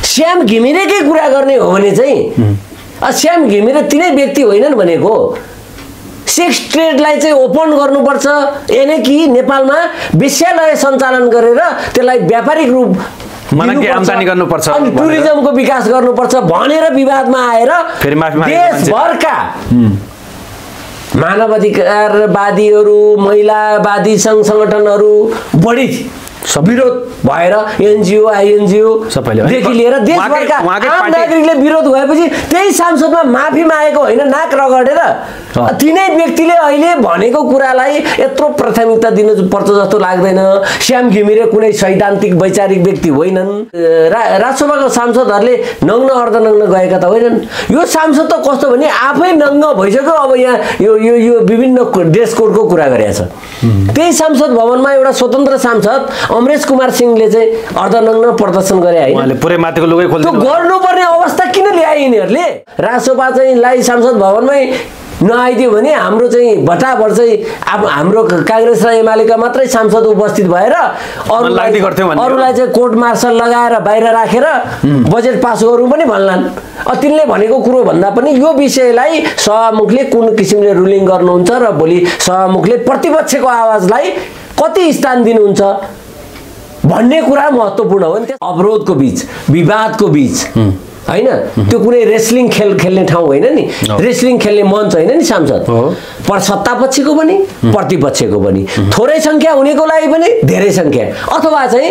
श्याम घिमिरेकै कुरा गर्ने हो भने चाहिँ श्याम घिमिरे तिनै व्यक्ति होइनन् भनेको। सेक्स ट्रेडलाई चाहिँ ओपन गर्नुपर्छ, यानी कि नेपालमा वेश्यालय सञ्चालन गरेर त्यसलाई व्यापारिक रूप आम्दानी गर्नुपर्छ अनि टुरिज्मको विकास गर्नुपर्छ भनेर विवादमा आएर देशभरका मानवाधिकारवादीहरू, महिलावादी सङ्घ सङ्गठनहरू बढी विरोध भएर एनजिओ आइएनजिओ देखि लिएर देशभरका आम नागरिकले विरोध भएपछि त्यही सांसदमा माफी मागेको होइन, नाक रगडेर तिनै व्यक्तिले अहिले भनेको कुरालाई यत्रो प्राथमिकता दिनुपर्छ जस्तो लाग्दैन। श्याम घिमिरे कुनै सैद्धान्तिक वैचारिक व्यक्ति होइनन्। राजसभाको सांसदहरूले नग्न अर्धनग्न गएका त होइनन्। यो सांसद त कस्तो भने आफै नङ्ग भइसक्यो। अब यहाँ यो विभिन्न ड्रेस कोडको कुरा गरेको छ। त्यही संसद भवनमा एउटा स्वतन्त्र सांसद अमरेश कुमार सिंहले चाहिँ अर्धनग्न प्रदर्शन गरे हैन, उहाँले पुरै माथिको लुगै खोल्दिनु त्यो गर्नुपर्ने अवस्था किन ल्याए यिनीहरूले? राजसभा चाहिँ लाई संसद भवनमै नआइदियो भने हाम्रो चाहिँ भटाभर चाहिँ हाम्रो कांग्रेस र एमालेका मात्रै सांसद उपस्थित भएर अरूलाई चाहिँ कोर्ट मार्शल लगाएर बाहिर राखेर बजेट पास गरौँ पनि भन्लान्। तिनले भनेको कुरो भन्दा पनि यो विषयलाई सभामुखले कुन किसिमले रुलिङ गर्नुहुन्छ र भोलि सभामुखले प्रतिपक्षको आवाजलाई कति स्थान दिनुहुन्छ भन्ने कुरा महत्त्वपूर्ण हो नि। अवरोधको बीच, विवादको बीच हैन, त्यो कुनै रेस्लिङ खेल्ने ठाउँ होइन नि, रेस्लिङ खेल्ने मञ्च होइन नि सांसद। पर सत्तापक्षको पनि प्रतिपक्षको पनि, थोरै संख्या हुनेको लागि पनि धेरै संख्या, अथवा चाहिँ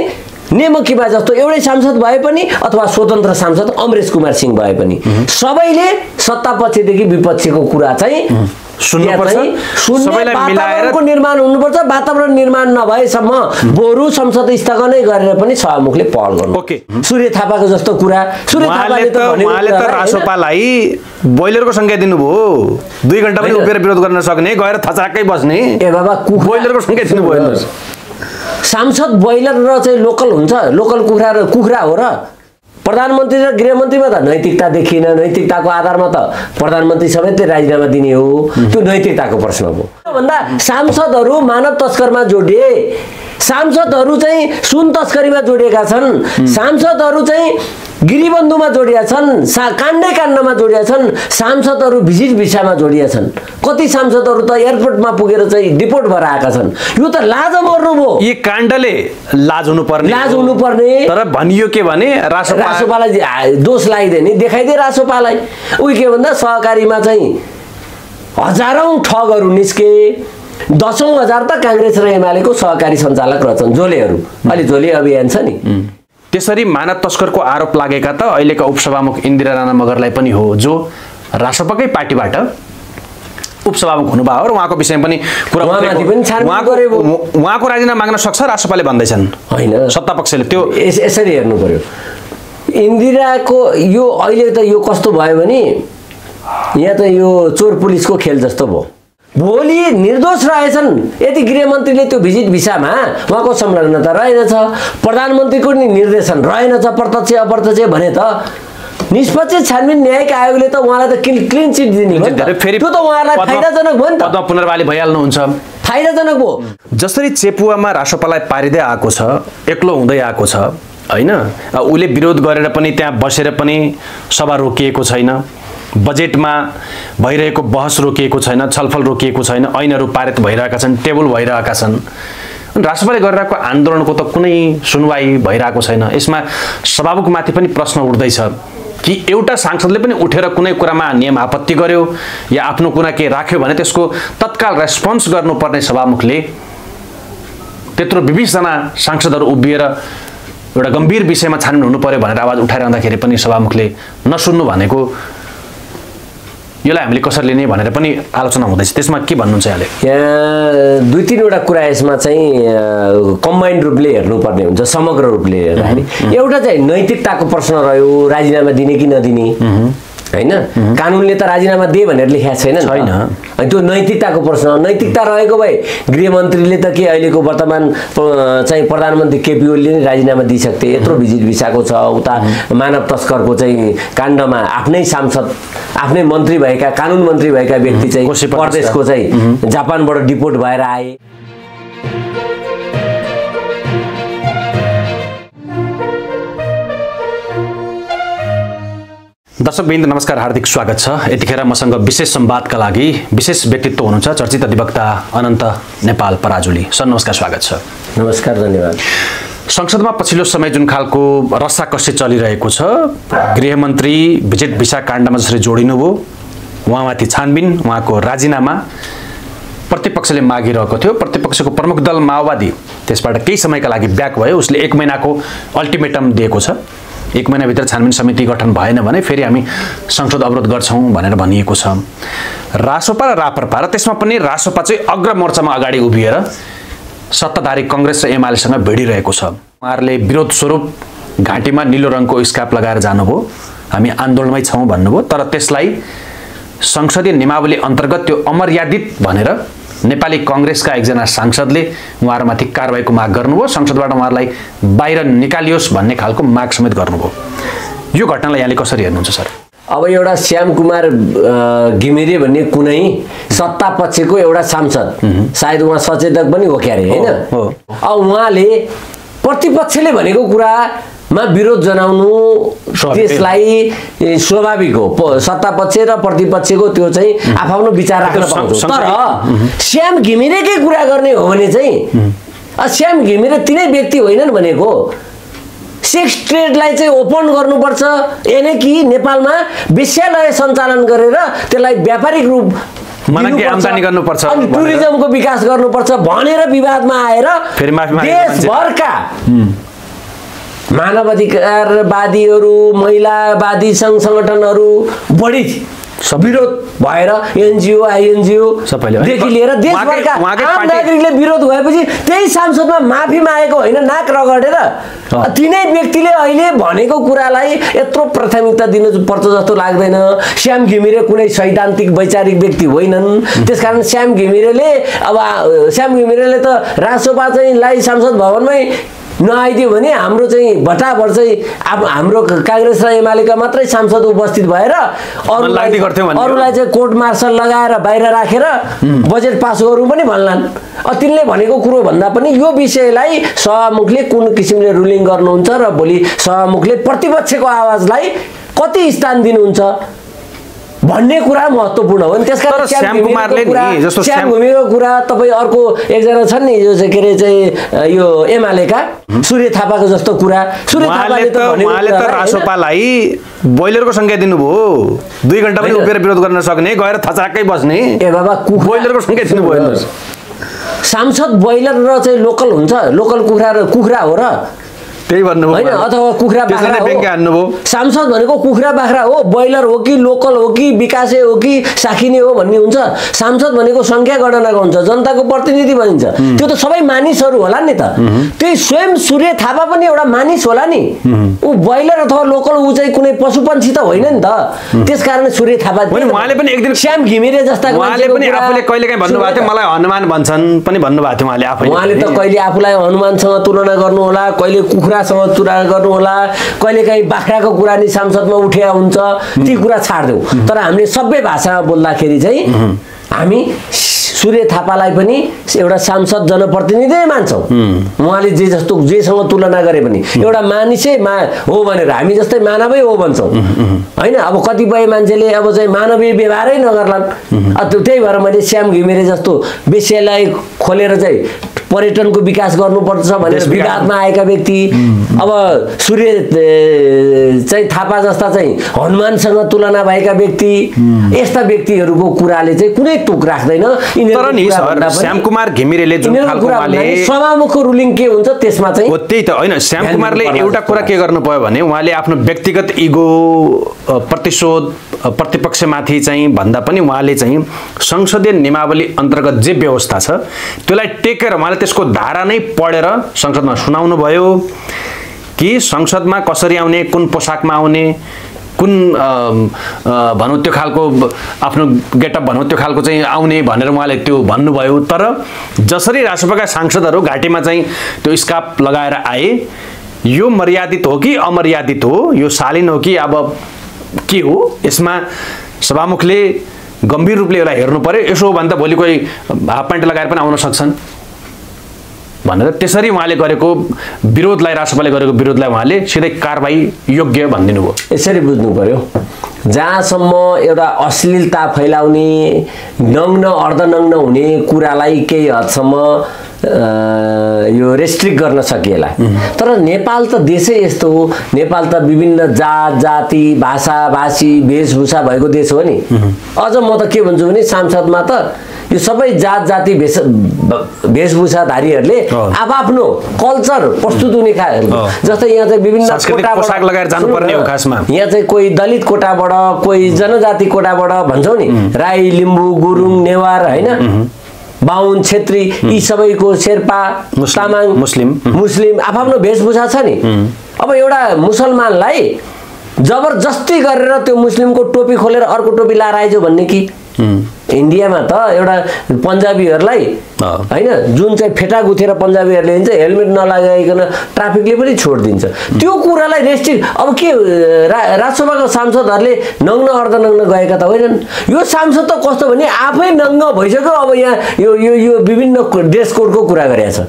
नेमकिबा जस्तो एउटै सांसद भए पनि अथवा स्वतन्त्र सांसद अमरेश कुमार सिंह भए पनि सबैले सत्तापक्षदेखि विपक्षको कुरा चाहिँ सुन्नुपर्छ, सबैलाई मिलाएर निर्माण हुनुपर्छ। वातावरण निर्माण नभएसम्म बरु संसद स्थगनै गरेर पनि सभामुखले पहल गर्नु। ओके, सूर्य थापाको जस्तो कुरा, सूर्य थापाले त रासोपालाई बोइलरको संख्या दिनुभयो, 2 घण्टा पनि उभिएर विरोध गर्न सक्ने, गएर थचाक्कै बस्ने। ए बाबा, बोइलरको संख्या दिनुभयो। सांसद बोइलर र चाहिँ लोकल हुन्छ, लोकल कुखुरा हो र प्रधानमन्त्री र गृहमन्त्रीमा त नैतिकता देखिन। नैतिकताको आधारमा त प्रधानमन्त्री समेत राजीनामा दिने हो, त्यो नैतिकताको प्रश्न हो। भन्दा सांसदहरू मानव तस्करमा जोडिए, सांसदहरू चाहिँ सुन तस्करीमा जोडिएका छन्, सांसदहरू चाहिँ गिरीबन्धुमा जोडिया छन्, काण्डमा जोडिया छन्, सांसदहरू भिजिट भिसामा जोडिया छन्। कति सांसदहरू त एयरपोर्टमा पुगेर चाहिँ डिपोर्ट भएर आएका छन्। यो त लाज मर्नु भयो। यी काण्डले लाज हुनुपर्ने, तर भनियो के भने रासोपालाई दोष लगाइदिए नि, देखाइदिए रासोपालाई। उही के भन्दा सहकारीमा चाहिँ हजारौं ठगहरू निस्के, 10,000 त कांग्रेस र एमालेको सहकारी सञ्चालक रहेछन्, झोलेहरू। अहिले झोले अभियान छ नि। त्यसरी मानव तस्करको आरोप लागेका त अहिलेका उपसभामुख इन्दिरा राणा मगरलाई पनि हो, जो रासोपाकै पार्टीबाट उपसभामुख हुनुभयो र उहाँको विषयमा पनि कुरा उहाँको राजीनामा माग्न सक्छ रासोपाले भन्दैछन् हैन, सत्तापक्षले। त्यो यसरी हेर्नु पर्यो। इन्दिराको यो अहिले त यो कस्तो भयो भने यहाँ त यो चोर पुलिसको खेल जस्तो भयो। भोलि निर्दोष रहेछन् यदि गृहमन्त्रीले त्यो भिजिट भिसामा उहाँको संलग्नता रहेनछ, प्रधानमन्त्रीको नि निर्देशन रहेनछ प्रत्यक्ष अप्रत्यक्ष भने त निष्पक्ष छानबिन न्यायिक आयोगले त उहाँलाई त क्लिन चिट दिने हो नि त। त्यो त उहाँलाई फाइदाजनक भयो नि त, पदमा पुनर्बहाली भइहाल्नुहुन्छ, फाइदाजनक हो। जसरी चेपुवामा रासोपालाई पारिँदै आएको छ, एक्लो हुँदै आएको छ हैन, उले विरोध गरेर पनि त्यहाँ बसेर पनि सभा रोकिएको छैन, बजेटमा भइरहेको बहस रोकिएको छैन, छलफल रोकिएको छैन, ऐनहरू पारित भइरहेका छन्, टेबल भइरहेका छन्। राष्ट्रपतिले गरिरहेको आन्दोलनको त कुनै सुनवाई भइरहेको छैन। यसमा सभामुखमाथि पनि प्रश्न उठ्दैछ कि एउटा सांसदले पनि उठेर कुनै कुरामा नियम आपत्ति गर्यो या आफ्नो कुरा के राख्यो भने त्यसको तत्काल रेस्पोन्स गर्नुपर्ने सभामुखले त्यत्रो 20 जना सांसदहरू उभिएर एउटा गम्भीर विषयमा छानबिन हुनु पर्यो भनेर आवाज उठाइरहँदाखेरि पनि सभामुखले नसुन्नु भनेको यसलाई हामीले कसरी लिने भनेर पनि आलोचना हुँदैछ। त्यसमा के भन्नुहुन्छ यहाँले? यहाँ 2-3 कुरा यसमा चाहिँ कम्बाइन्ड रूपले हेर्नुपर्ने हुन्छ, समग्र रूपले हेर्दाखेरि। एउटा चाहिँ नैतिकताको प्रश्न रह्यो, राजीनामा दिने कि नदिने हैन। कानुनले त राजीनामा दे भनेर लेखेको छैन। अनि त्यो नैतिकताको प्रश्न, नैतिकता रहेको भए गृहमन्त्रीले त के अहिलेको वर्तमान चाहिँ प्रधानमन्त्री केपी ओलीले नै राजीनामा दिइसक्थे। यत्रो भिजिट भिसाको छ, उता मानव तस्करको चाहिँ काण्डमा आफ्नै सांसद, आफ्नै मन्त्री भएका, कानुन मन्त्री भएका व्यक्ति चाहिँ प्रदेशको चाहिँ जापानबाट डिपोर्ट भएर आए। दर्शकवृन्द नमस्कार, हार्दिक स्वागत छ। यतिखेर मसँग विशेष संवादका लागि विशेष व्यक्तित्व हुनुहुन्छ चर्चित अधिवक्ता अनन्त नेपाल पराजुली। सर नमस्कार, स्वागत छ। नमस्कार, धन्यवाद। संसदमा पछिल्लो समय जुन खालको रस्साकस्सी चलिरहेको छ, गृहमन्त्री बजेट भिसा काण्डमा जसरी जोडिनुभयो, उहाँमाथि छानबिन, उहाँको राजीनामा प्रतिपक्षले मागिरहेको थियो। प्रतिपक्षको प्रमुख दल माओवादी त्यसबाट केही समयका लागि ब्याक भयो। उसले 1 महिनाको अल्टिमेटम दिएको छ। 1 महिनाभित्र छानबिन समिति गठन भएन भने फेरि हामी संसद अवरोध गर्छौँ भनेर भनिएको छ। रासोपा र राप्रपा र त्यसमा पनि रासोपा चाहिँ अग्रमोर्चामा अगाडि उभिएर सत्ताधारी कांग्रेस र एमालेसँग भिडिरहेको छ। उहाँहरूले विरोध स्वरूप घाँटीमा नीलो रङको स्कार्फ लगाएर जानुभयो, हामी आन्दोलनमै छौँ भन्नुभयो। तर त्यसलाई संसदीय नियमावली अन्तर्गत त्यो अमर्यादित भनेर नेपाली कांग्रेसका एकजना सांसदले उहाँहरूमाथि कारबाहीको माग गर्नुभयो। संसदबाट उहाँहरूलाई बाहिर निकालियोस् भन्ने खालको माग समेत गर्नुभयो। यो घटनालाई यहाँले कसरी हेर्नुहुन्छ सर? अब एउटा श्याम कुमार घिमिरे भन्ने कुनै सत्ता पक्षको एउटा सांसद, सायद उहाँ सचेतक पनि हो क्यारे, हैन? अब उहाँले प्रतिपक्षले भनेको कुरामा विरोध जनाउनु त्यसलाई स्वाभाविक हो। सत्ता पक्ष र प्रतिपक्षको त्यो चाहिँ आफ्नो विचार राख्न पाउँछ। तर श्याम घिमिरेकै कुरा गर्ने हो भने चाहिँ श्याम घिमिरे तिनै व्यक्ति होइनन् भनेको। सेक्स ट्रेडलाई चाहिँ ओपन गर्नुपर्छ, यानी कि नेपालमा वेश्यालय सञ्चालन गरेर त्यसलाई व्यापारिक रूप आम्दानी गर्नुपर्छ, अनि टुरिज्मको विकास गर्नुपर्छ भनेर विवादमा आएर देशभरका मानवाधिकारवादीहरू, महिलावादी सङ्घ सङ्गठनहरू बढी विरोध भएर एनजिओ आइएनजिओ देखि लिएर देशभरका आम नागरिकले विरोध भएपछि त्यही सांसदमा माफी मागेको होइन, नाक रगडेर तिनै व्यक्तिले अहिले भनेको कुरालाई यत्रो प्राथमिकता दिनुपर्छ जस्तो लाग्दैन। श्याम घिमिरे कुनै सैद्धान्तिक वैचारिक व्यक्ति होइनन्। त्यसकारण श्याम घिमिरेले त रासोपा चाहिँ लाई संसद भवनमै नआइदियो भने हाम्रो चाहिँ भटाभर चाहिँ हाम्रो कांग्रेस र एमालेका मात्रै सांसद उपस्थित भएर अरूलाई चाहिँ कोर्ट मार्शल लगाएर बाहिर राखेर बजेट पास गरौँ पनि भन्लान्। तिनले भनेको कुरो भन्दा पनि यो विषयलाई सभामुखले कुन किसिमले रुलिङ गर्नुहुन्छ र भोलि सभामुखले प्रतिपक्षको आवाजलाई कति स्थान दिनुहुन्छ भन्ने कुरा महत्त्वपूर्ण हो। त्यसकारण श्याम घिमिरेको कुरा तपाईँ अर्को एकजना छन् नि, यो चाहिँ के अरे चाहिँ यो एमालेका सूर्य थापाको जस्तो कुरा। सूर्य थापाले त रासोपालाई बोइलरको संख्या दिनुभयो, 2 घण्टा पनि उभिएर विरोध गर्न सक्ने, गएर थचाक्कै बस्ने। ए बाबा, बोइलरको संख्या दिनुभयो। सांसद बोइलर र चाहिँ लोकल हुन्छ, लोकल कुखुरा हो र त्यही भन्नु होइन, अथवा कुखुरा बाख्रा हो। सांसद भनेको कुखुरा बाख्रा हो, ब्रोइलर हो कि लोकल हो कि विकासे हो कि साखिने हो भन्ने हुन्छ। सांसद भनेको संख्या गणनाको हुन्छ, जनताको प्रतिनिधि भनिन्छ। त्यो त सबै मानिसहरू होला नि त। त्यही स्वयं सूर्य थापा पनि एउटा मानिस होला नि। ऊ ब्रोइलर अथवा लोकल ऊ चाहिँ कुनै पशुपन्छी त होइन नि त। त्यसकारण सूर्य थापा उहाँले पनि एक दिन श्याम घिमिरे जस्ता उहाँले पनि आफूले कहिलेकाहीँ भन्नुभएको थियो, मलाई हनुमान भन्छन् पनि भन्नुभएको थियो उहाँले आफैले। उहाँले त कहिले आफूलाई हनुमानसँग तुलना गर्नु होला, कहिले कुखुरासँग तुलना गर्नु होला, कहिलेकाहीँ बाख्राको कुरा नि संसदमा उठेको हुन्छ। ती कुरा छाड्देऊ। तर हामीले सबै भाषामा बोल्दाखेरि चाहिँ हामी सूर्य थापालाई पनि एउटा सांसद जनप्रतिनिधि मान्छौँ। उहाँले जेसँग तुलना गरे पनि एउटा मानिसै हो भनेर हामी जस्तै मानवै हो भन्छौँ होइन। अब कतिपय मान्छेले अब चाहिँ मानवीय व्यवहारै नगर्लान्। त्यही भएर मैले श्याम घिमिरे जस्तो वेश्यालय खोलेर चाहिँ पर्यटनको विकास गर्नुपर्छ भनेर विवादमा आएका व्यक्ति, अब सूर्य चाहिँ थापा जस्ता चाहिँ हनुमानसँग तुलना भएका व्यक्ति, यस्ता व्यक्तिहरूको कुराले चाहिँ कुनै तुक राख्दैन। तर नि सर, श्याम कुमार घिमिरेले जुन खालको उहाँले सभामुखको रुलिङ के हुन्छ त्यसमा चाहिँ हो त्यही त होइन। श्याम कुमारले एउटा कुरा के गर्नु पर्यो भने उहाँले आफ्नो व्यक्तिगत इगो प्रतिशोध प्रतिपक्षमाथि चाहिँ भन्दा पनि उहाँले चाहिँ संसदीय नियमावली अन्तर्गत जे व्यवस्था छ त्यसलाई टेकेर उहाँले त्यसको धारा नै पढेर संसदमा सुनाउनु भयो कि संसदमा कसरी आउने, कुन पोसाकमा आउने, कुन भनौँ त्यो खालको आफ्नो गेटअप भनौँ त्यो खालको चाहिँ आउने भनेर उहाँले त्यो भन्नुभयो। तर जसरी राष्ट्रपतिका सांसदहरू घाँटीमा चाहिँ त्यो स्कार्फ लगाएर आए, यो मर्यादित हो कि अमर्यादित हो, यो शालीन हो कि अब के हो, यसमा सभामुखले गम्भीर रूपले यसलाई हेर्नु पर्यो। यसो हो भने त भोलि कोही हाफ प्यान्ट लगाएर पनि आउन सक्छन्। भनेर त्यसरी उहाँले गरेको विरोधलाई राष्ट्रपाले गरेको विरोधलाई उहाँले सिधै कारबाही योग्य भनिदिनु भयो। यसरी बुझ्नु पर्यो, जहाँसम्म एउटा अश्लीलता फैलाउने नग्न अर्धनग्न हुने कुरालाई केही हदसम्म यो रेस्ट्रिक्ट गर्न सकिएला। तर नेपाल त देशै यस्तो हो, नेपाल त विभिन्न जात जाति भाषा भाषी वेशभूषा भएको देश हो नि। अझ म त के भन्छु भने सांसदमा त यो सबै जात जाति वेशभूषाधारीहरूले आफ्नो कल्चर प्रस्तुत हुने जस्तै यहाँ चाहिँ विभिन्न पोसाक लगाएर जानुपर्ने हो खासमा। यहाँ चाहिँ कोही दलित कोटाबाट कोही जनजाति कोटाबाट भन्छौँ नि, राई लिम्बू गुरुङ नेवार होइन, बाहुन छेत्री यी सबैको शेर्पा तामाङ मुस्लिम आफ्नो वेशभूषा छ नि। अब एउटा मुसलमानलाई जबरजस्ती गरेर त्यो मुस्लिमको टोपी खोलेर अर्को टोपी लाएर आइज भन्ने कि इन्डियामा त एउटा पन्जाबीहरूलाई होइन जुन चाहिँ फेटा गुथेर पन्जाबीहरूले हिँड्छ हेलमेट नलगाइकन ट्राफिकले पनि छोडिदिन्छ। त्यो कुरालाई रेस्ट्रिक्ट अब के राष्ट्रसभाको सांसदहरूले नग्न अर्धनग्न गएका त होइनन्। यो सांसद त कस्तो भने आफै नग्न भइसक्यो। अब यहाँ यो विभिन्न ड्रेस कोडको कुरा गरेको छ।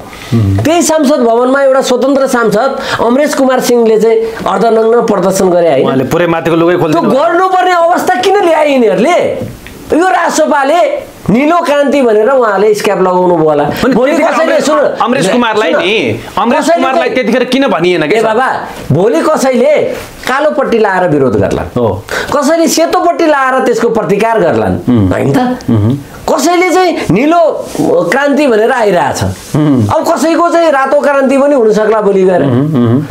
त्यही संसद भवनमा एउटा स्वतन्त्र सांसद अमरेश कुमार सिंहले चाहिँ अर्धनग्न प्रदर्शन गरे होइन, उहाँले पुरै माथिको लुगै खोल्दिनु। त्यो गर्नुपर्ने अवस्था किन ल्याए यिनीहरूले? यो राष्ट्रपाले नीलो क्रान्ति भनेर उहाँले स्क्याप लगाउनु भयो होला। भोलि कसैले सुन अमरेश कुमारलाई त्यतिखेर किन भनिएन के बाबा, भोलि कसैले कालो पट्टी लाएर विरोध गर्लान्, कसैले सेतो पट्टी लाएर त्यसको प्रतिकार गर्लान् होइन त, कसैले चाहिँ नीलो क्रान्ति भनेर आइरहेछ। अब कसैको चाहिँ रातो क्रान्ति पनि हुन सक्ला भोलि गएर।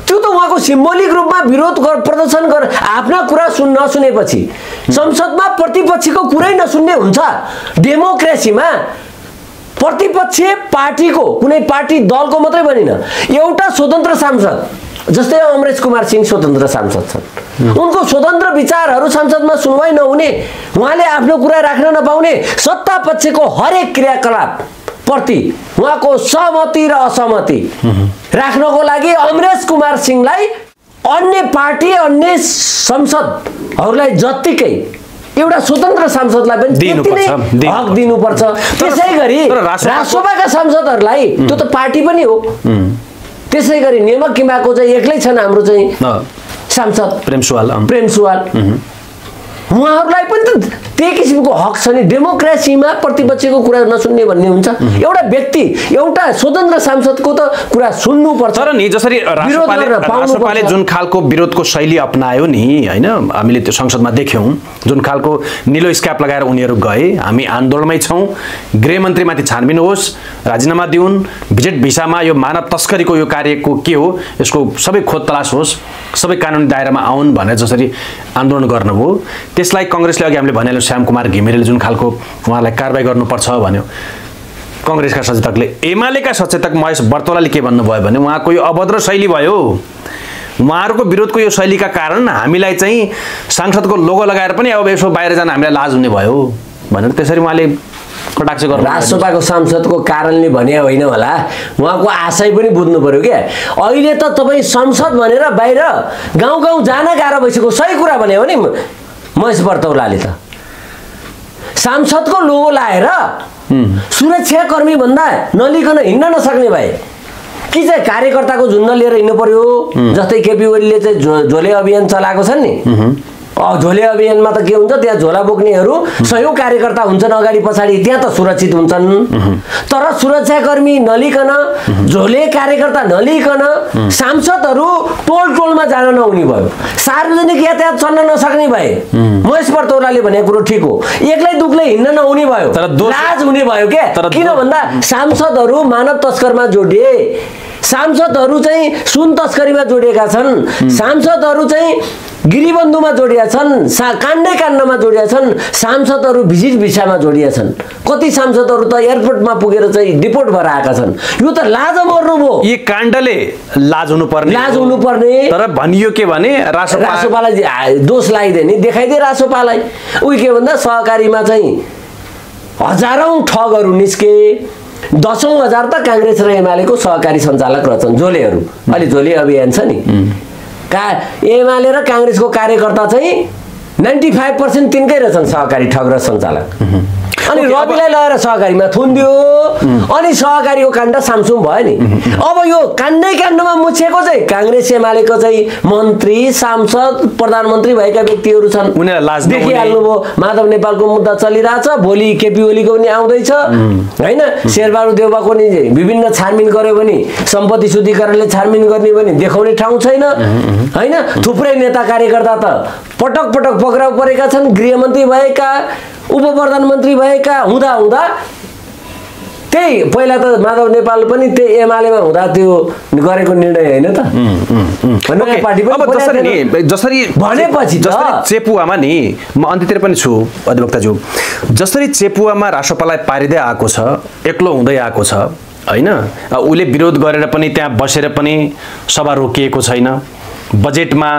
त्यो त उहाँको सिम्बोलिक रूपमा विरोध प्रदर्शन गर आफ्ना कुरा नसुनेपछि संसदमा प्रतिपक्षको कुरै नसुन्ने हुन्छ। डेमोक्रेसीमा प्रतिपक्ष पार्टीको कुनै पार्टी दलको मात्रै बनिन, एउटा स्वतन्त्र सांसद जस्तै अमरेश कुमार सिंह स्वतन्त्र सांसद छन्, उनको स्वतन्त्र विचारहरू संसदमा सुनवाई नहुने, उहाँले आफ्नो कुरा राख्न नपाउने, सत्ता पक्षको हरेक क्रियाकलाप प्रति उहाँको सहमति र असहमति राख्नको लागि अमरेश कुमार सिंहलाई अन्य पार्टी अन्य संसदहरूलाई जत्तिकै एउटा स्वतन्त्र सांसदलाई पनि हक दिनुपर्छ। त्यसै गरी राष्ट्रसभाका सांसदहरूलाई त्यो त पार्टी पनि हो। त्यसै गरी नेमक किमाको चाहिँ एक्लै छन् हाम्रो चाहिँ सांसद प्रेमसुवाल उहाँहरूलाई पनि त त्यही किसिमको हक छ नि। डेमोक्रेसीमा प्रतिपक्षको कुरा नसुन्ने भन्ने हुन्छ। एउटा व्यक्ति एउटा स्वतन्त्र सांसदको त कुरा सुन्नुपर्छ। तर नि जसरी राष्ट्रपाले जुन खालको विरोधको शैली अपनायो नि होइन, हामीले त्यो संसदमा देख्यौँ, जुन खालको निलो स्क्याप लगाएर उनीहरू गए, हामी आन्दोलनमै छौँ, गृहमन्त्रीमाथि छानबिन होस्, राजीनामा दिउन्, भिजिट भिसामा यो मानव तस्करीको यो कार्यको के हो यसको सबै खोज तलास होस्, सबै कानुनी दायरामा आउन् भनेर जसरी आन्दोलन गर्नुभयो, त्यसलाई कङ्ग्रेसले अघि हामीले भनिहाल्यौँ श्याम कुमार घिमिरेले जुन खालको उहाँलाई कारबाही गर्नुपर्छ भन्यो। कङ्ग्रेसका सचेतकले एमालेका सचेतक महेश बर्तौलाले के भन्नुभयो भने उहाँको यो अभद्र शैली भयो, उहाँहरूको विरोधको यो शैलीका कारण हामीलाई चाहिँ सांसदको लोगो लगाएर पनि अब यसो बाहिर जान हामीलाई लाज हुने भयो भनेर त्यसरी उहाँले कटाक्ष गर्नु। राष्ट्रसभाको सांसदको कारणले भने होइन होला, उहाँको आशय पनि बुझ्नु पर्यो क्या। अहिले त तपाईँ संसद भनेर बाहिर गाउँ गाउँ जान गाह्रो भइसक्यो। सही कुरा भन्यो भने महेश बर्तौलाले त सांसदको लोगो लाएर सुरक्षाकर्मी भन्दा नलिकन हिँड्न नसक्ने भए कि चाहिँ कार्यकर्ताको झुन्ड लिएर हिँड्नु पर्यो। जस्तै केपी ओलीले चाहिँ झोले अभियान चलाएको छन् नि, झोले अभियानमा त के हुन्छ, त्यहाँ झोला बोक्नेहरू सयौं कार्यकर्ता हुन्छन् अगाडि पछाडि, त्यहाँ त सुरक्षित हुन्छन्। तर सुरक्षाकर्मी नलिकन झोले कार्यकर्ता नलिकन सांसदहरू टोल टोलमा जान नहुने भयो, सार्वजनिक यातायात चल्न नसक्ने भए। महेश बर्तौलाले भनेको कुरो ठिक हो, एक्लै दुक्लै हिँड्न नहुने भयो, लाज हुने भयो क्या। किन भन्दा सांसदहरू मानव तस्करमा जोडिए, सांसदहरू चाहिँ सुन तस्करीमा जोडिएका छन्, सांसदहरू चाहिँ गिरीबन्धुमा जोडिया छन्, काण्डै काण्डमा जोडिया छन्, सांसदहरू भिजिट भिसामा जोडिया छन्। कति सांसदहरू त एयरपोर्टमा पुगेर चाहिँ डिपोर्ट भएर आएका छन्। यो त लाज मर्नु भयो। यी काण्डले लाज हुनुपर्ने तर भनियो के भने राष्ट्रपालाई दोष लगाइदिए नि, देखाइदिए राष्ट्रपालाई। उही के भन्दा सहकारीमा चाहिँ हजारौं ठगहरू निस्के, दशौं हजार त काङ्ग्रेस र एमालेको सहकारी सञ्चालक रहेछन् झोलेहरू। अहिले झोले अभियान छ नि, एमाले र काङ्ग्रेसको कार्यकर्ता चाहिँ 95% तिनकै रहेछन् सहकारी ठग र सञ्चालक। अनि रविलाई लगेर सहकारीमा थुन्दियो अनि सहकारीको काण्ड सामसुम भयो नि। अब यो काण्डमा मुछेको चाहिँ काङ्ग्रेस एमालेको चाहिँ मन्त्री सांसद प्रधानमन्त्री भएका व्यक्तिहरू छन्। उनीहरूलाई लाज देखिहाल्नुभयो माधव नेपालको मुद्दा चलिरहेछ, भोलि केपी ओलीको पनि आउँदैछ होइन, शेरबहादुर देउवाको नि विभिन्न छानबिन गर्यो भने सम्पत्ति शुद्धिकरणले छानबिन गर्ने भने देखाउने ठाउँ छैन होइन। थुप्रै नेता कार्यकर्ता त पटक पटक पक्राउ परेका छन्, गृहमन्त्री भएका उप प्रधानमन्त्री भएका हुँदा त्यही पहिला त माधव नेपाल पनि त्यही एमालेमा हुँदा त्यो गरेको निर्णय होइन त। नयाँ पार्टी पनि जसरी भनेपछि चेपुवामा नि म अन्त्यतिर पनि छु अधिवक्ताज्यू, जसरी चेपुवामा रासोपालाई पारिँदै आएको छ, एक्लो हुँदै आएको छ होइन, उसले विरोध गरेर पनि त्यहाँ बसेर पनि सभा रोकिएको छैन, बजेटमा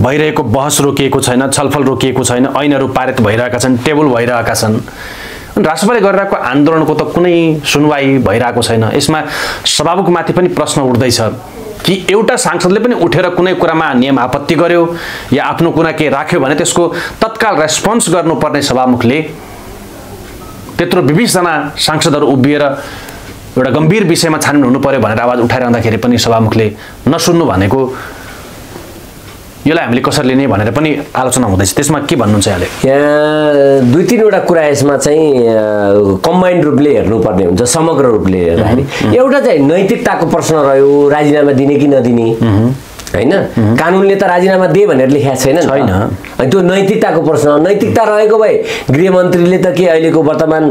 भइरहेको बहस रोकिएको छैन, छलफल रोकिएको छैन, ऐनहरू पारित भइरहेका छन्, टेबल भइरहेका छन्। राष्ट्रपतिले गरिरहेको आन्दोलनको त कुनै सुनवाई भइरहेको छैन। यसमा सभामुखमाथि पनि प्रश्न उठ्दैछ कि एउटा सांसदले पनि उठेर कुनै कुरामा नियम आपत्ति गर्यो या आफ्नो कुरा के राख्यो भने त्यसको तत्काल रेस्पोन्स गर्नुपर्ने सभामुखले त्यत्रो 20 जना सांसदहरू उभिएर एउटा गम्भीर विषयमा छानबिन हुनु पर्यो भनेर आवाज उठाइरहँदाखेरि पनि सभामुखले नसुन्नु भनेको यसलाई हामीले कसरी लिने भनेर पनि आलोचना हुँदैछ। त्यसमा के भन्नुहुन्छ यहाँले? यहाँ 2-3 कुरा यसमा चाहिँ कम्बाइन्ड रूपले हेर्नुपर्ने हुन्छ, समग्र रूपले हेर्दाखेरि। एउटा चाहिँ नैतिकताको प्रश्न रह्यो, राजीनामा दिने कि नदिने होइन। कानुनले त राजीनामा दे भनेर लेखेको छैन अनि त्यो नैतिकताको प्रश्न, नैतिकता रहेको भए गृहमन्त्रीले त के अहिलेको वर्तमान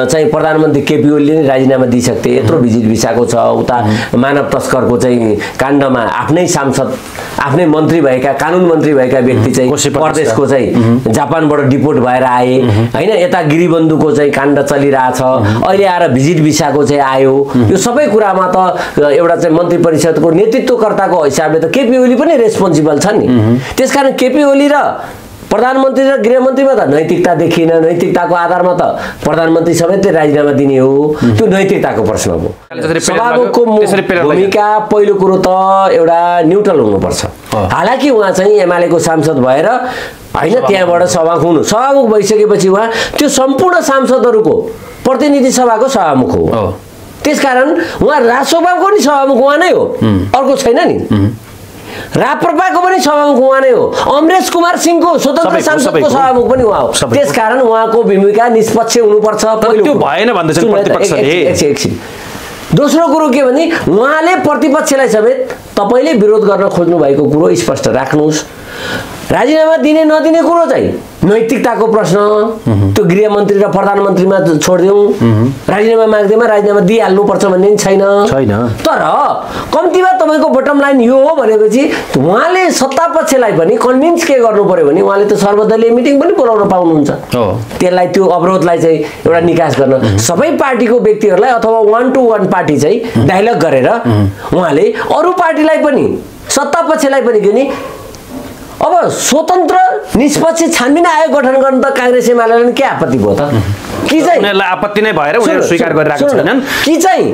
चाहिँ प्रधानमन्त्री केपी ओलीले नै राजीनामा दिइसक्थे। यत्रो भिजिट भिसाको छ, उता मानव तस्करको चाहिँ काण्डमा आफ्नै सांसद आफ्नै मन्त्री भएका कानुन मन्त्री भएका व्यक्ति चाहिँ प्रदेशको चाहिँ जापानबाट डिपोर्ट भएर आए होइन। यता गिरिबन्धुको चाहिँ काण्ड चलिरहेछ, अहिले आएर भिजिट भिसाको चाहिँ आयो। यो सबै कुरामा त एउटा चाहिँ मन्त्री परिषदको नेतृत्वकर्ताको हिसाबले त केपी ओली पनि रेस्पोन्सिबल छन् नि। त्यसकारण केपी ओली र प्रधानमन्त्री र गृहमन्त्रीमा त नैतिकता देखिएन। नैतिकताको आधारमा त प्रधानमन्त्री समेतले राजीनामा दिने हो, त्यो नैतिकताको प्रश्न हो। सभामुखको भूमिका पहिलो कुरो त एउटा न्युट्रल हुनुपर्छ। हालाकि उहाँ चाहिँ एमालेको सांसद भएर होइन त्यहाँबाट सभामुख भइसकेपछि उहाँ त्यो सम्पूर्ण सांसदहरूको प्रतिनिधि सभाको सभामुख हो। त्यसकारण उहाँ राजसभाको पनि सभामुख उहाँ नै हो, अर्को छैन नि। राप्रपाको पनि सभामुख उहाँ नै हो, अमरेश कुमार सिंहको स्वतन्त्र सांसदको सभामुख पनि उहाँ हो। त्यसकारण उहाँको भूमिका निष्पक्ष हुनुपर्छ। त्यो भएन भन्दैछन् प्रतिपक्षले। एकछिन दोस्रो कुरो के भने उहाँले प्रतिपक्षलाई समेत तपाईले विरोध गर्न खोज्नु भएको कुरो स्पष्ट राख्नुहोस्। राजीनामा दिने नदिने कुरो चाहिँ नैतिकताको प्रश्न, त्यो गृहमन्त्री र प्रधानमन्त्रीमा छोडिदिउँ। राजीनामा माग्दैमा राजीनामा दिइहाल्नुपर्छ भन्ने छैन। तर कम्तीमा तपाईँको बटम लाइन यो हो भनेपछि उहाँले सत्तापक्षलाई पनि कन्भिन्स के गर्नु पर्यो भने उहाँले त सर्वदलीय मिटिङ पनि बोलाउन पाउनुहुन्छ। त्यसलाई त्यो अवरोधलाई चाहिँ एउटा निकास गर्न सबै पार्टीको व्यक्तिहरूलाई अथवा 1 to 1 पार्टी चाहिँ डायलग गरेर उहाँले अरू पार्टीलाई पनि सत्तापक्षलाई पनि के नि अब स्वतन्त्र निष्पक्ष छानबिन आयोग गठन गर्न त कांग्रेस एमालेले के आपत्ति भयो त? कि चाहिँ उनीहरुलाई आपत्ति नै भएर उनीहरु स्वीकार गरिरहेका छैनन् कि चाहिँ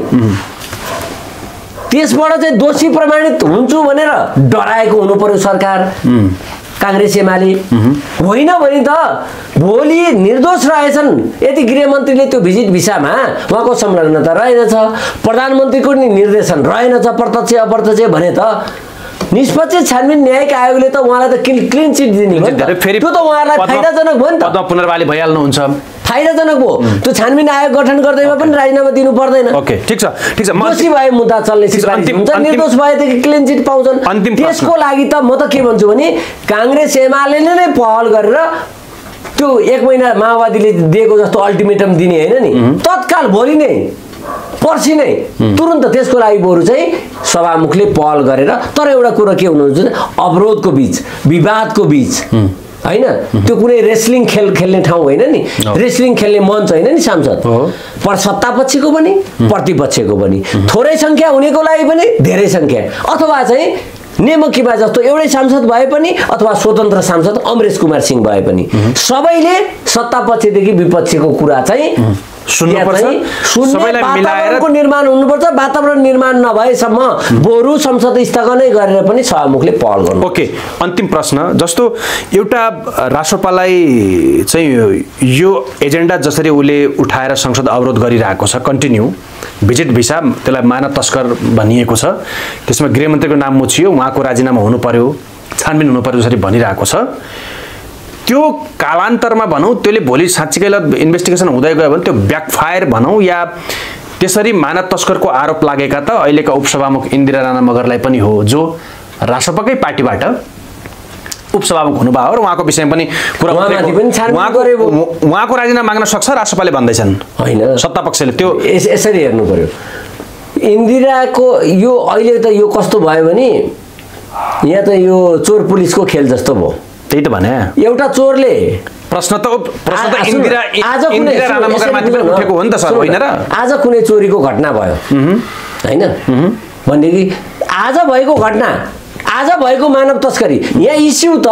त्यसबाट चाहिँ दोषी प्रमाणित हुन्छु भनेर डराएको हुनु पर्यो सरकार कांग्रेस एमाले। होइन भने त भोलि निर्दोष रहेछन् यदि गृहमन्त्रीले त्यो भिजिट भिसामा उहाँको संलग्नता रहेनछ, प्रधानमन्त्रीको नि निर्देशन रहेनछ प्रत्यक्ष अप्रत्यक्ष भने त निष्पक्ष छानबिन न्यायिक आयोगले त उहाँलाई त क्लिन चिट दिने हो नि त। त्यो त उहाँलाई फाइदाजनक भयो नि त। पदमा पुनर्बहाली भइहाल्नुहुन्छ, फाइदाजनक हो। त्यो छानबिन आयोग गठन गर्दैमा पनि राजीनामा दिनु पर्दैन। ओके ठीक छ ठीक छ। दोषी भए मुद्दा चल्ने सिफारिस हुन्छ, निर्दोष भएदेखि क्लिन चिट पाउँछन्। त्यसको लागि त म त के भन्छु भने कांग्रेस एमाले नै पहल गरेर त्यो 1 महिना माओवादीले दिएको जस्तो अल्टिमेटम दिने हैन नि, तत्काल भोलि नै पर्सि नै तुरुन्त त्यसको लागि बरु चाहिँ सभामुखले पहल गरेर। तर एउटा कुरा के हुनुहुन्छ अवरोधको बीच विवादको बीच हैन त्यो कुनै रेस्लिङ खेल्ने ठाउँ होइन नि, रेस्लिङ खेल्ने मञ्च होइन नि सांसद। पर सत्तापक्षको पनि प्रतिपक्षको पनि थोरै संख्या हुनेको लागि पनि धेरै संख्या अथवा चाहिँ नेमकीमा जस्तो एउटै सांसद भए पनि अथवा स्वतन्त्र सांसद अमरेश कुमार सिंह भए पनि सबैले सत्तापक्षदेखि विपक्षको कुरा चाहिँ सुन्नुपर्छ, सबैलाई मिलाएर वातावरणको निर्माण हुनुपर्छ। वातावरण निर्माण नभएसम्म बरु संसद स्थगनै गरेर पनि सभामुखले पहल गर्नु। ओके, अन्तिम प्रश्न, जस्तो एउटा राष्ट्रपालाई चाहिँ यो एजेन्डा जसरी उसले उठाएर संसद अवरोध गरिरहेको छ कन्टिन्यू, भिजिट भिसा त्यसलाई मानव तस्कर भनिएको छ, त्यसमा गृहमन्त्रीको नाम मुछियो, उहाँको राजीनामा हुनु पर्यो, छानबिन हुनु पर्यो जसरी भनिरहेको छ। त्यो कालान्तरमा भनौँ त्यसले भोलि साँच्चीकै इन्भेस्टिगेसन हुँदै गयो भने त्यो ब्याकफायर भनौँ या त्यसरी मानव तस्करको आरोप लागेका त अहिलेका उपसभामुख इन्दिरा राणा मगरलाई पनि हो, जो राष्ट्रपतिकै पार्टीबाट उपसभामुख हुनुभयो र उहाँको विषयमा पनि कुरा उहाँको राजीनामा माग्न सक्छ राष्ट्रपालले भन्दैछन् होइन, सत्तापक्षले। त्यो यसरी हेर्नु पर्यो। इन्दिराको यो अहिले त यो कस्तो भयो भने यहाँ त यो चोर पुलिसको खेल जस्तो भयो। त्यही त भने एउटा चोरले प्रश्न त इन्दिरा राणा मगरमाथि पनि उठेको हो नि त सर, होइन र? आज कुनै चोरीको घटना भयो होइन भनेदेखि आज भएको घटना, आज भएको मानव तस्करी, यहाँ इस्यु त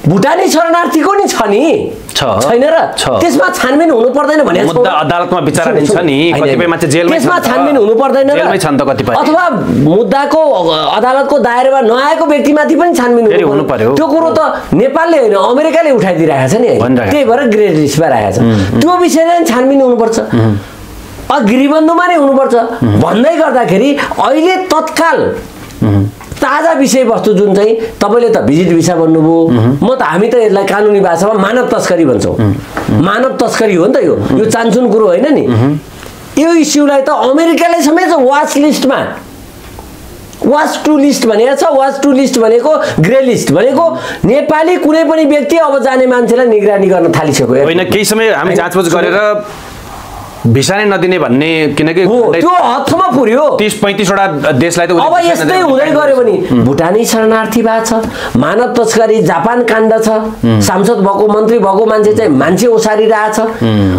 भुटानी शरणार्थीको नि छ नि, छैन र? त्यसमा छानबिन हुनु पर्दैन भने मुद्दा अदालतमा विचाराधीन छ नि, कतिपय मान्छे जेलमै त्यसमा छानबिन हुनु पर्दैन जेलमै छन् त कतिपय, अथवा मुद्दाको अदालतको दायरामा नआएको व्यक्तिमाथि पनि छानबिन हुनु पर्यो। त्यो कुरो त नेपालले होइन अमेरिकाले उठाइदिइरहेको छ नि, त्यही भएर ग्रे लिस्टमा राखेको छ। त्यो विषयमा छानबिन हुनुपर्छ, गृहबन्धुमा नै हुनुपर्छ भन्दै गर्दाखेरि अहिले तत्काल ताजा विषयवस्तु जुन चाहिँ तपाईँले त भिजिट भिसा भन्नुभयो, म त हामी त यसलाई कानुनी भाषामा मानव तस्करी भन्छौँ। मानव तस्करी हो नि त, यो चान्सुन कुरो होइन नि। यो इस्युलाई त अमेरिकाले समेत वाच लिस्टमा, वाच टु लिस्ट भनेको छ। वाच टु लिस्ट भनेको ग्रे लिस्ट भनेको नेपाली कुनै पनि व्यक्ति अब जाने मान्छेलाई निगरानी गर्न थालिसक्यो होइन। केही समय हामी जाँचबुझ गरेर भिसा नै नदिने भन्ने, किनकि त्यो हदसम्म पुर्यो 30-35 वटा देशलाई त अब यस्तै हुँदै गयो भने भुटानी शरणार्थी भएको छ, मानव तस्करी जापान काण्ड छ, सांसद भएको मन्त्री भएको मान्छे चाहिँ मान्छे ओसारिरहेछ,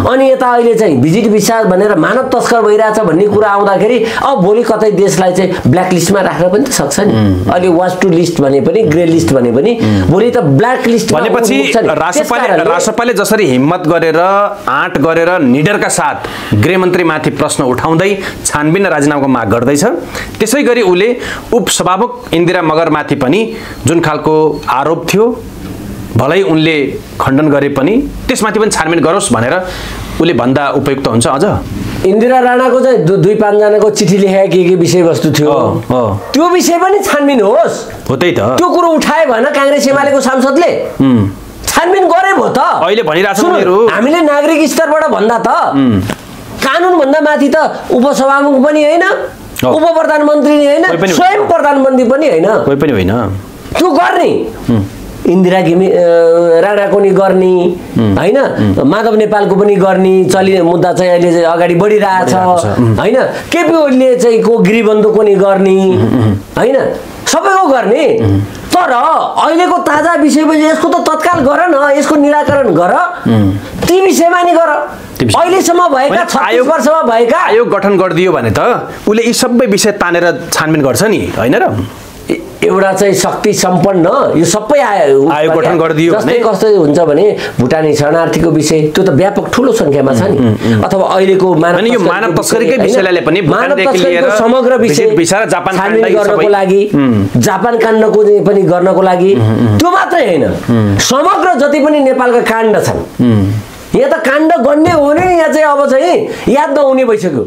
अनि यता अहिले चाहिँ भिजिट भिसा भनेर मानव तस्कर भइरहेछ भन्ने कुरा आउँदाखेरि अब भोलि कतै देशलाई चाहिँ ब्ल्याक लिस्टमा राख्न पनि त सक्छ नि। अहिले वाच टु लिस्ट भने पनि ग्रे लिस्ट भने पनि भोलि त ब्ल्याक लिस्ट भनेपछि राष्ट्रपालले जसरी हिम्मत गरेर आँट गरेर निडरका साथ गृहमन्त्रीमाथि प्रश्न उठाउँदै छानबिन र राजीनामाको माग गर्दैछ, त्यसै गरी उसले उपसभामुख इन्दिरा मगरमाथि पनि जुन खालको आरोप थियो भलै उनले खण्डन गरे पनि त्यसमाथि पनि छानबिन गरोस् भनेर उसले भन्दा उपयुक्त हुन्छ। अझ इन्दिरा राणाको चाहिँ 2-5 जनाको चिठी लेखेको के विषयवस्तु थियो त्यो विषय पनि छानबिन होस्। हो त्यही त, त्यो कुरो उठाए भएन काङ्ग्रेस एमालेको सांसदले, छानबिन गरे भयो त। अहिले भनिरहेको हामीले नागरिक स्तरबाट भन्दा त कानुन भन्दा माथि त उपसभामुख पनि होइन, उप प्रधानमन्त्री नि होइन, स्वयं प्रधानमन्त्री पनि होइन, कोही पनि होइन। त्यो गर्ने इन्दिरा राणाको नि गर्ने होइन, माधव नेपालको पनि गर्ने चलि मुद्दा चाहिँ अहिले चाहिँ अगाडि बढिरहेछ होइन, केपी ओलीले चाहिँ को गृहबन्धुको नि गर्ने होइन, सबैको गर्ने। तर अहिलेको ताजा विषयपछि यसको त तत्काल गर न, यसको निराकरण गर, ती विषयमा नि गर। अहिलेसम्म भएका 36 वर्षमा भएका आयोग गठन गरिदियो भने त उसले यी सबै विषय तानेर छानबिन गर्छ नि, होइन र? एउटा चाहिँ शक्ति सम्पन्न यो सबै आयोग गठन गरिदियो जस्तै कस्तो हुन्छ भने भुटानी शरणार्थीको विषय त्यो त व्यापक ठुलो संख्यामा छ नि, अथवा अहिलेको मानव तस्करीकै विषयलाई पनि समग्र विषय छानबिन गर्नको लागि, जापान काण्डको पनि गर्नको लागि, त्यो मात्रै होइन समग्र जति पनि नेपालका काण्ड छन् यहाँ त काण्ड गर्ने हो नि, यहाँ चाहिँ अब चाहिँ याद नहुने भइसक्यो।